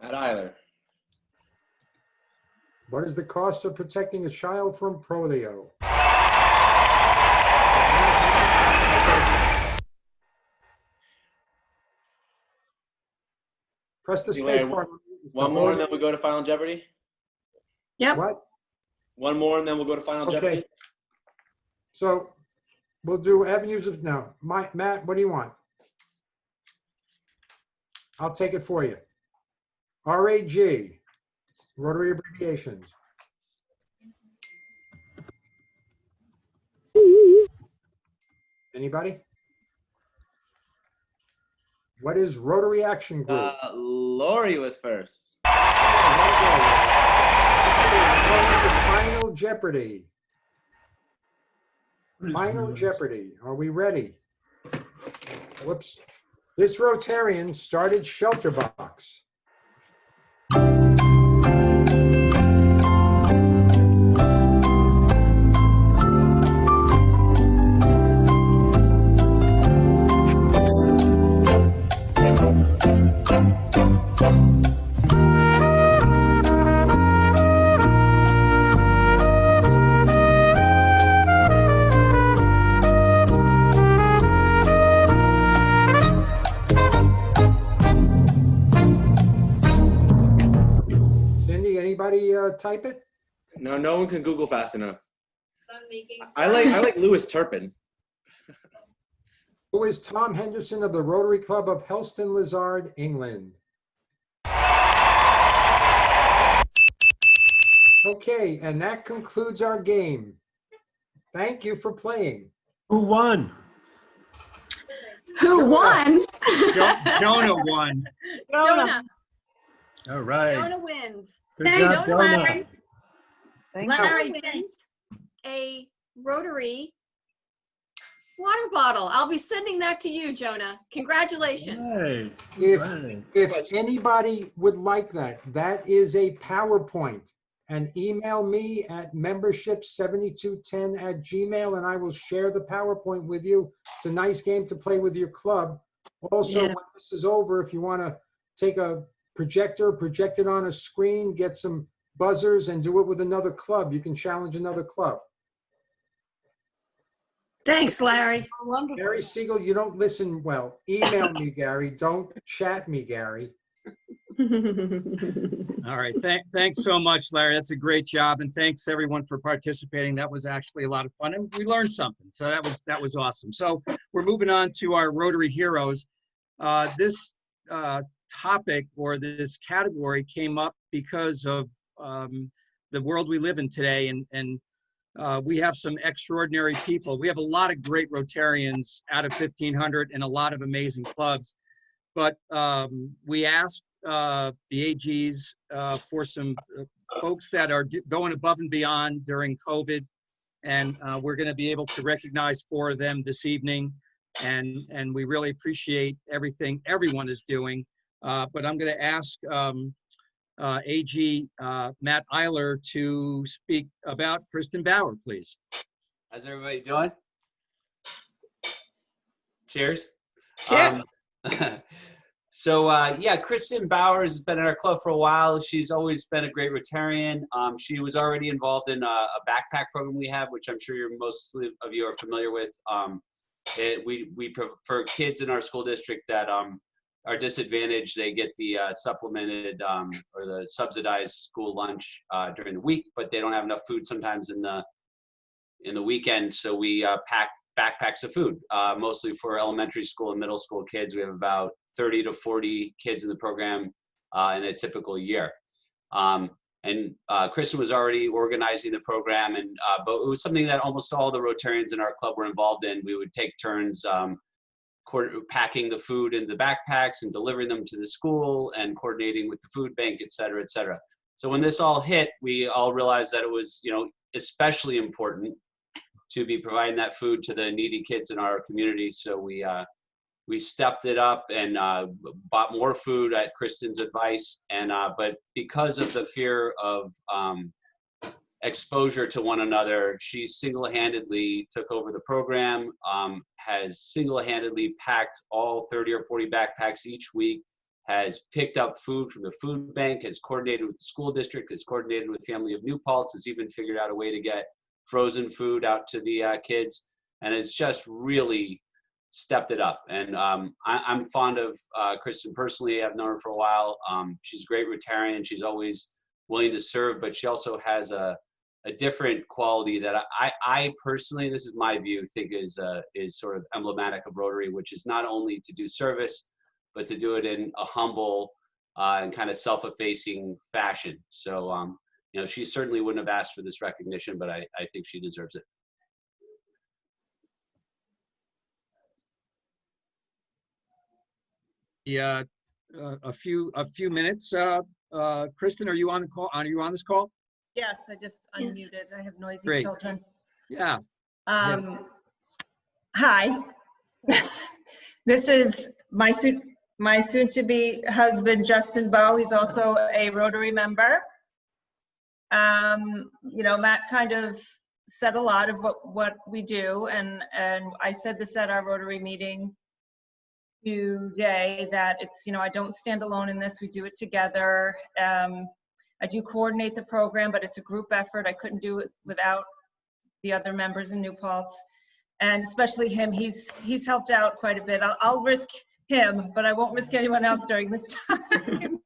Speaker 12: Matt Eiler.
Speaker 9: What is the cost of protecting a child from polio? Press the space bar.
Speaker 12: One more and then we go to Final Jeopardy?
Speaker 1: Yep.
Speaker 9: What?
Speaker 12: One more and then we'll go to Final Jeopardy?
Speaker 9: Okay. So we'll do avenues of, no. Matt, what do you want? I'll take it for you. RAG, Rotary abbreviations. Anybody? What is Rotary Action Group?
Speaker 12: Lori was first.
Speaker 9: Okay, we're going into Final Jeopardy. Final Jeopardy. Are we ready? Whoops. This Rotarian started Shelter Box. Cindy, anybody type it?
Speaker 12: No, no one can Google fast enough. I like Lewis Turpin.
Speaker 9: Who is Tom Henderson of the Rotary Club of Helston Lizard, England? Okay, and that concludes our game. Thank you for playing.
Speaker 14: Who won?
Speaker 1: Who won?
Speaker 8: Jonah won.
Speaker 1: Jonah.
Speaker 14: All right.
Speaker 1: Jonah wins.
Speaker 14: Good
Speaker 1: Thanks,
Speaker 14: job,
Speaker 1: Jonah.
Speaker 14: Jonah.
Speaker 1: Larry wins a Rotary water bottle. I'll be sending that to you, Jonah. Congratulations.
Speaker 14: Hey.
Speaker 9: If anybody would like that, that is a PowerPoint. And email me at membership7210@gmail, and I will share the PowerPoint with you. It's a nice game to play with your club. Also, when this is over, if you want to take a projector, project it on a screen, get some buzzers, and do it with another club, you can challenge another club.
Speaker 1: Thanks, Larry.
Speaker 9: Gary Siegel, you don't listen well. Email me, Gary. Don't chat me, Gary.
Speaker 8: All right. Thanks so much, Larry. That's a great job. And thanks everyone for participating. That was actually a lot of fun and we learned something. So that was awesome. So we're moving on to our Rotary Heroes. This topic or this category came up because of the world we live in today. And we have some extraordinary people. We have a lot of great Rotarians out of 1,500 and a lot of amazing clubs. But we asked the AGs for some folks that are going above and beyond during COVID, and we're going to be able to recognize 4 of them this evening, and we really appreciate everything everyone is doing. But I'm going to ask AG Matt Eiler to speak about Kristen Bauer, please.
Speaker 21: How's everybody doing? Cheers.
Speaker 1: Cheers.
Speaker 21: So yeah, Kristen Bowers has been in our club for a while. She's always been a great Rotarian. She was already involved in a backpack program we have, which I'm sure most of you are familiar with. For kids in our school district that are disadvantaged, they get the supplemented or the subsidized school lunch during the week, but they don't have enough food sometimes in the weekend. So we pack backpacks of food, mostly for elementary school and middle school kids. We have about 30 to 40 kids in the program in a typical year. And Kristen was already organizing the program, but it was something that almost all the Rotarians in our club were involved in. We would take turns packing the food in the backpacks and delivering them to the school and coordinating with the food bank, et cetera, et cetera. So when this all hit, we all realized that it was, you know, especially important to be providing that food to the needy kids in our community. So we stepped it up and bought more food at Kristen's advice. And but because of the fear of exposure to one another, she single-handedly took over the program, has single-handedly packed all 30 or 40 backpacks each week, has picked up food from the food bank, has coordinated with the school district, has coordinated with Family of New Paltz, has even figured out a way to get frozen food out to the kids, and it's just really stepped it up. And I'm fond of Kristen personally. I've known her for a while. She's a great Rotarian. She's always willing to serve, but she also has a different quality that I personally, this is my view, think is sort of emblematic of Rotary, which is not only to do service, but to do it in a humble and kind of self-effacing fashion. So, you know, she certainly wouldn't have asked for this recognition, but I think she deserves it.
Speaker 8: Yeah, a few minutes. Kristen, are you on the call? Are you on this call?
Speaker 2: Yes, I just unmuted. I have noisy
Speaker 8: Great.
Speaker 2: children.
Speaker 8: Yeah.
Speaker 2: Hi. This is my soon-to-be husband, Justin Bowe. He's also a Rotary member. You know, Matt kind of said a lot of what we do, and I said this at our Rotary meeting today, that it's, you know, I don't stand alone in this. We do it together. I do coordinate the program, but it's a group effort. I couldn't do it without the other members in New Paltz, and especially him. He's helped out quite a bit. I'll risk him, but I won't risk anyone else during this time.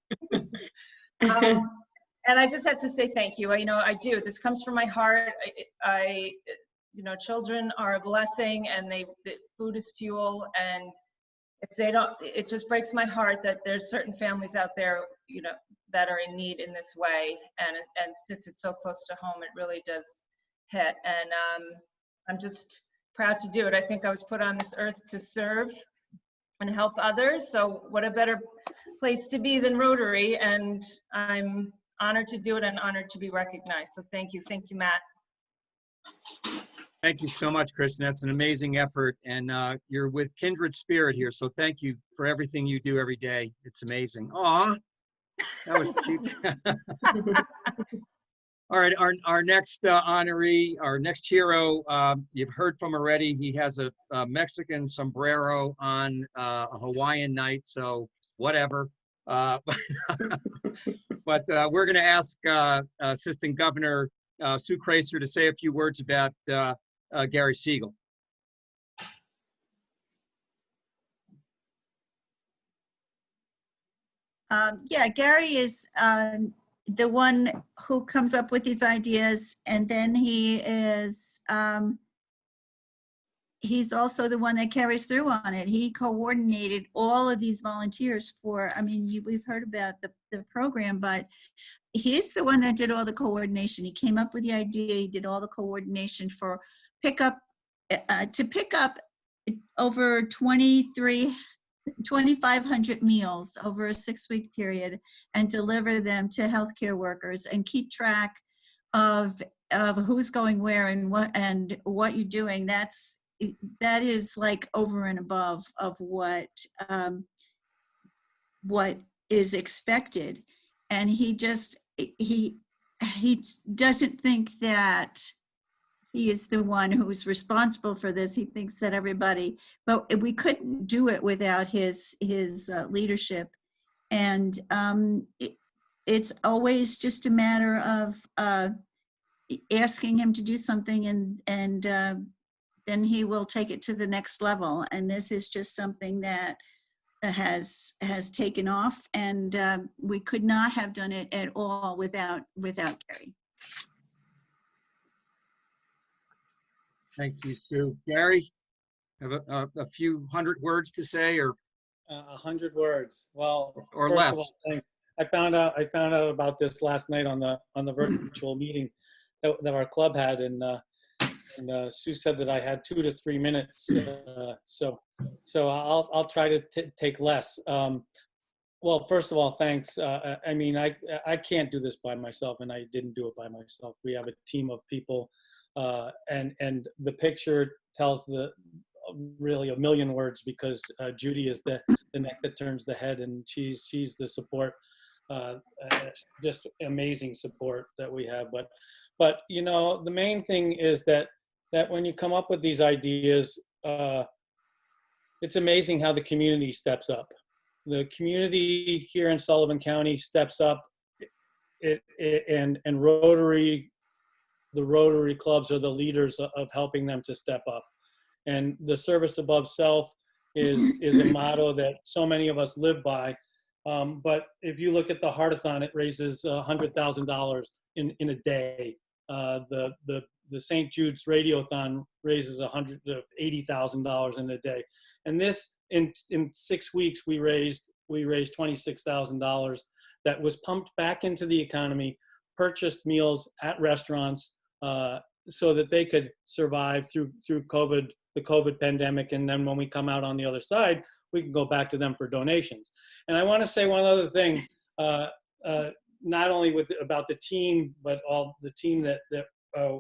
Speaker 2: And I just have to say thank you. You know, I do. This comes from my heart. You know, children are a blessing, and food is fuel, and if they don't, it just breaks my heart that there's certain families out there, you know, that are in need in this way. And since it's so close to home, it really does hit. And I'm just proud to do it. I think I was put on this earth to serve and help others. So what a better place to be than Rotary. And I'm honored to do it and honored to be recognized. So thank you. Thank you, Matt.
Speaker 8: Thank you so much, Kristen. That's an amazing effort, and you're with kindred spirit here. So thank you for everything you do every day. It's amazing. Aw, that was cute. All right, our next honoree, our next hero, you've heard from already. He has a Mexican sombrero on a Hawaiian night, so whatever. But we're going to ask Assistant Governor Sue Cracer to say a few words about Gary Siegel.
Speaker 22: Yeah, Gary is the one who comes up with these ideas, and then he is he's also the one that carries through on it. He coordinated all of these volunteers for, I mean, we've heard about the program, but he's the one that did all the coordination. He came up with the idea, he did all the coordination for pickup, to pick up over 2,500 meals over a 6-week period and deliver them to healthcare workers and keep track of who's going where and what you're doing. That is like over and above of what is expected. And he doesn't think that he is the one who's responsible for this. He thinks that everybody, but we couldn't do it without his leadership. And it's always just a matter of asking him to do something, and then he will take it to the next level. And this is just something that has taken off, and we could not have done it at all without Gary.
Speaker 8: Thank you, Sue. Gary, have a few hundred words to say, or
Speaker 3: 100 words. Well,
Speaker 8: or
Speaker 3: first
Speaker 8: less.
Speaker 3: of all, I found out about this last night on the virtual meeting that our club had, and Sue said that I had 2 to 3 minutes. So I'll try to take less. Well, first of all, thanks. I mean, I can't do this by myself, and I didn't do it by myself. We have a team of people, and the picture tells really a million words, because Judy is the neck that turns the head, and she's the support, just amazing support that we have. But you know, the main thing is that when you come up with these ideas, it's amazing how the community steps up. The community here in Sullivan County steps up, and Rotary, the Rotary clubs are the leaders of helping them to step up. And the service above self is a motto that so many of us live by. But if you look at the Heartathon, it raises $100,000 in a day. The St. Jude's Radiothon raises $180,000 in a day. And this, in 6 weeks, we raised $26,000 that was pumped back into the economy, purchased meals at restaurants, so that they could survive through COVID, the COVID pandemic. And then when we come out on the other side, we can go back to them for donations. And I want to say one other thing, not only about the team, but all the team that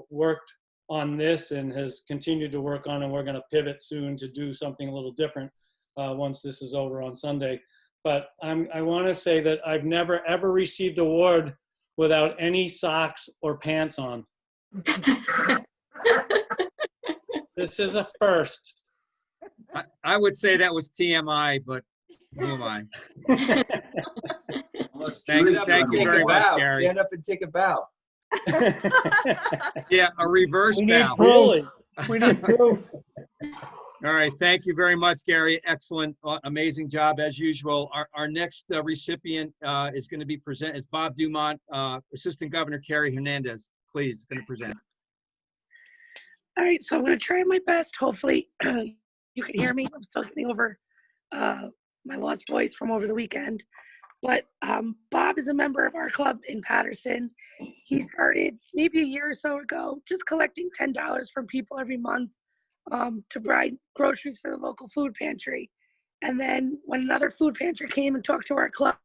Speaker 3: worked on this and has continued to work on, and we're going to pivot soon to do something a little different once this is over on Sunday. But I want to say that I've never ever received an award without any socks or pants on. This is a first.
Speaker 8: I would say that was TMI, but who am I? Thank you very much, Gary.
Speaker 10: Stand up and take a bow.
Speaker 8: Yeah, a reverse
Speaker 11: We need
Speaker 8: bow.
Speaker 11: proof. We need proof.
Speaker 8: All right, thank you very much, Gary. Excellent, amazing job as usual. Our next recipient is going to be present is Bob Dumont, Assistant Governor Carrie Hernandez. Please, going to present.
Speaker 6: All right, so I'm going to try my best. Hopefully, you can hear me. I'm still getting over my lost voice from over the weekend. But Bob is a member of our club in Patterson. He started maybe a year or so ago, just collecting $10 from people every month to buy groceries for the local food pantry. And then when another food pantry came and talked to our club,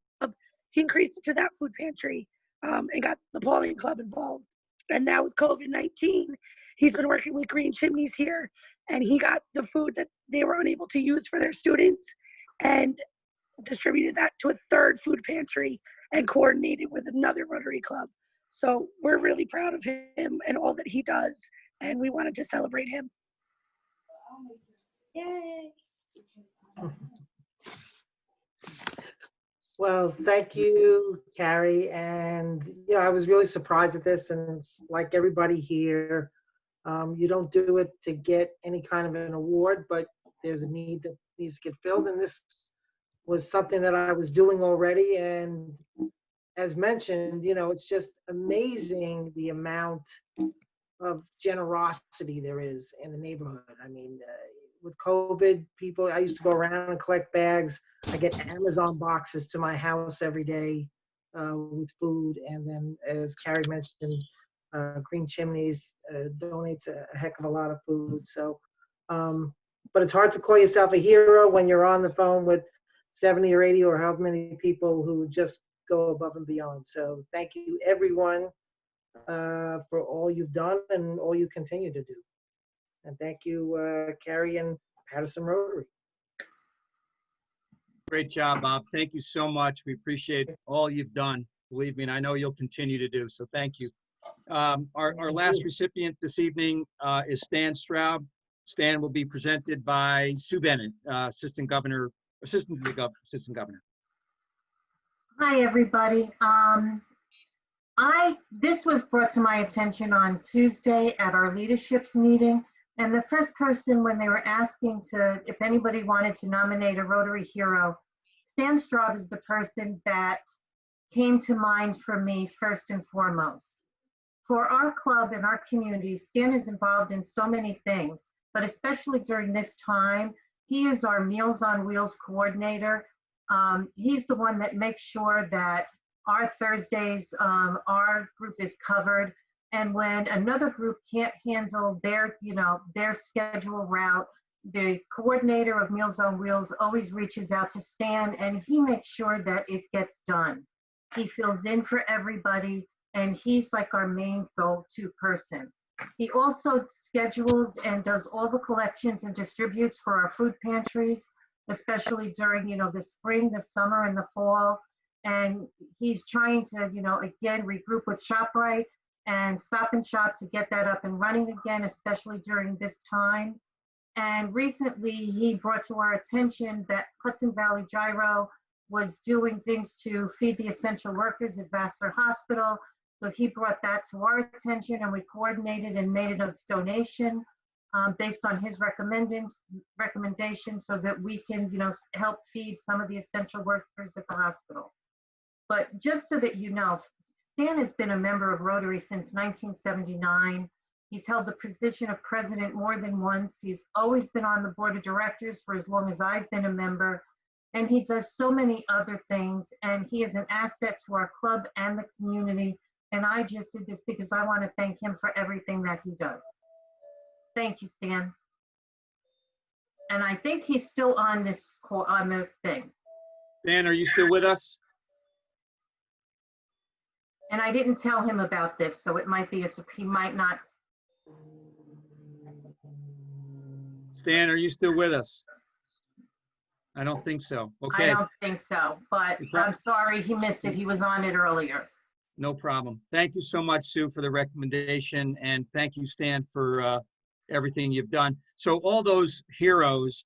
Speaker 6: he increased it to that food pantry and got the Pauline Club involved. And now with COVID-19, he's been working with Green Chimneys here, and he got the food that they were unable to use for their students and distributed that to a third food pantry and coordinated with another Rotary Club. So we're really proud of him and all that he does, and we wanted to celebrate him. Yay!
Speaker 7: Well, thank you, Carrie. And yeah, I was really surprised at this. And it's like everybody here, you don't do it to get any kind of an award, but there's a need that needs to get filled. And this was something that I was doing already. And as mentioned, you know, it's just amazing the amount of generosity there is in the neighborhood. I mean, with COVID, people, I used to go around and collect bags. I get Amazon boxes to my house every day with food. And then, as Carrie mentioned, Green Chimneys donates a heck of a lot of food. So, but it's hard to call yourself a hero when you're on the phone with 70 or 80 or however many people who just go above and beyond. So thank you, everyone, for all you've done and all you continue to do. And thank you, Carrie and Patterson Rotary.
Speaker 8: Great job, Bob. Thank you so much. We appreciate all you've done. Believe me, and I know you'll continue to do, so thank you. Our last recipient this evening is Stan Straub. Stan will be presented by Sue Bennett, Assistant Governor.
Speaker 23: Hi, everybody. This was brought to my attention on Tuesday at our leaderships meeting. And the first person, when they were asking if anybody wanted to nominate a Rotary hero, Stan Straub is the person that came to mind for me first and foremost. For our club and our community, Stan is involved in so many things, but especially during this time, he is our Meals on Wheels coordinator. He's the one that makes sure that our Thursdays, our group is covered. And when another group can't handle their schedule route, the coordinator of Meals on Wheels always reaches out to Stan, and he makes sure that it gets done. He fills in for everybody, and he's like our main go-to person. He also schedules and does all the collections and distributes for our food pantries, especially during, the spring, the summer, and the fall. And he's trying to, again, regroup with ShopRite and Stop and Shop to get that up and running again, especially during this time. And recently he brought to our attention that Hudson Valley Gyro was doing things to feed the essential workers at Vassar Hospital. So he brought that to our attention, and we coordinated and made it a donation based on his recommendations so that we can, help feed some of the essential workers at the hospital. But just so that you know, Stan has been a member of Rotary since 1979. He's held the position of president more than once. He's always been on the board of directors for as long as I've been a member. And he does so many other things. And he is an asset to our club and the community. And I just did this because I want to thank him for everything that he does. Thank you, Stan. And I think he's still on this call, on the thing.
Speaker 8: Stan, are you still with us?
Speaker 23: And I didn't tell him about this, so it might be he might not.
Speaker 8: Stan, are you still with us? I don't think so. Okay.
Speaker 23: I don't think so, but I'm sorry he missed it. He was on it earlier.
Speaker 8: No problem. Thank you so much, Sue, for the recommendation, and thank you, Stan, for everything you've done. So all those heroes,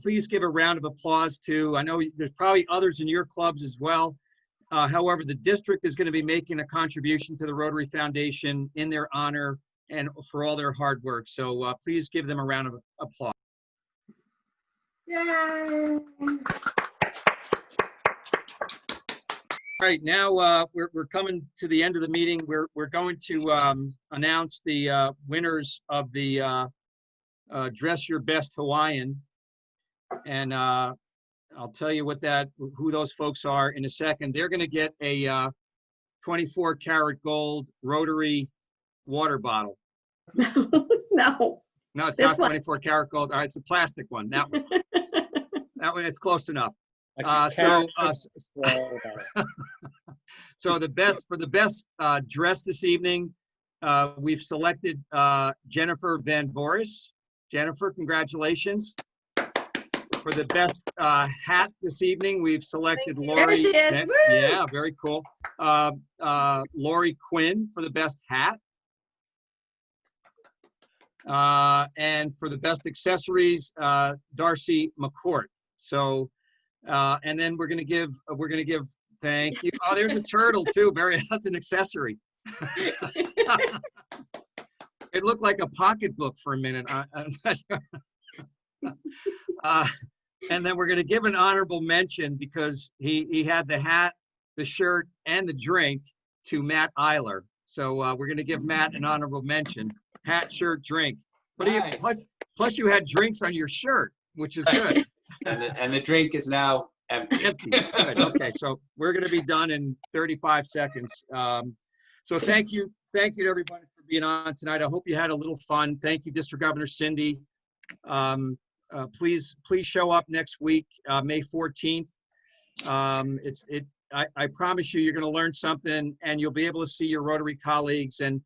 Speaker 8: please give a round of applause to, I know there's probably others in your clubs as well. However, the district is going to be making a contribution to the Rotary Foundation in their honor and for all their hard work. So please give them a round of applause.
Speaker 23: Yay!
Speaker 8: All right, now we're coming to the end of the meeting. We're going to announce the winners of the Dress Your Best Hawaiian, and I'll tell you who those folks are in a second. They're going to get a 24 karat gold Rotary water bottle.
Speaker 1: No.
Speaker 8: No, it's
Speaker 1: This
Speaker 8: not
Speaker 1: one.
Speaker 8: 24 karat gold. All right, it's a plastic one. That one. That one, it's close enough. So the best dress this evening, we've selected Jennifer Van Voris. Jennifer, congratulations. For the best hat this evening, we've selected Lori.
Speaker 1: There she is.
Speaker 8: Yeah, very cool. Lori Quinn for the best hat. And for the best accessories, Darcy McCourt. So, and then we're gonna give, thank you. Oh, there's a turtle too. That's an accessory. It looked like a pocketbook for a minute. I'm not sure. And then we're gonna give an honorable mention because he had the hat, the shirt, and the drink to Matt Eiler. So we're gonna give Matt an honorable mention. Hat, shirt, drink. But
Speaker 12: Nice.
Speaker 8: plus you had drinks on your shirt, which is good.
Speaker 12: And the drink is now empty.
Speaker 8: Empty. Good. Okay, so we're going to be done in 35 seconds. So thank you to everybody for being on tonight. I hope you had a little fun. Thank you, District Governor Cindy. Please show up next week, May 14th. I promise you're going to learn something, and you'll be able to see your Rotary colleagues. And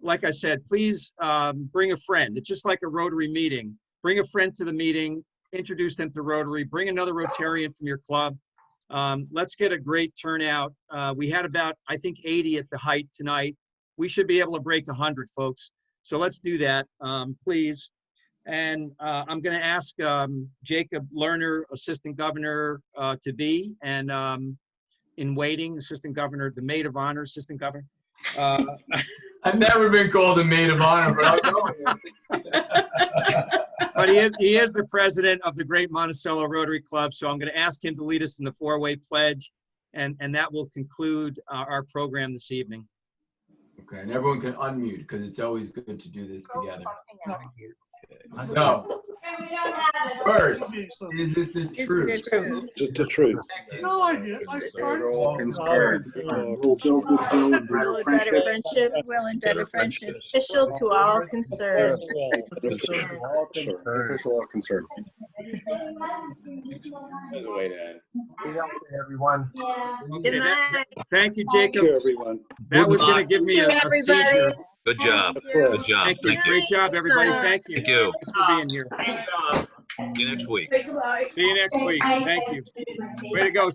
Speaker 8: like I said, please bring a friend. It's just like a Rotary meeting. Bring a friend to the meeting, introduce them to Rotary, bring another Rotarian from your club. Let's get a great turnout. We had about, I think, 80 at the height tonight. We should be able to break 100, folks. So let's do that, please. And I'm going to ask Jacob Lerner, Assistant Governor to be, and in waiting, Assistant Governor, the Maid of Honor, Assistant Governor.
Speaker 4: I've never been called a Maid of Honor, but I'll go with it.
Speaker 8: But he is the president of the Great Monticello Rotary Club, so I'm going to ask him to lead us in the four-way pledge, and that will conclude our program this evening.
Speaker 4: Okay, and everyone can unmute because it's always good to do this together. No. First, is it the truth?
Speaker 13: It's the truth.
Speaker 15: No, I did. I started.
Speaker 13: All concerned.
Speaker 15: Will build goodwill and better friendships.
Speaker 16: Will and better friendships.
Speaker 15: Official to all concerned. Official all concerned.
Speaker 12: There's a way to end.
Speaker 9: Everyone.
Speaker 8: Okay, thank you,
Speaker 15: Thank
Speaker 8: Jacob.
Speaker 15: you, everyone.
Speaker 8: That was going to give me a seizure.
Speaker 17: Good job.
Speaker 15: Good
Speaker 17: Good job.
Speaker 8: Thank you. Great job, everybody. Thank you.
Speaker 17: Thank you.
Speaker 8: Thanks for being here.
Speaker 17: See you next week.
Speaker 8: See you next week. Thank you. Way to go.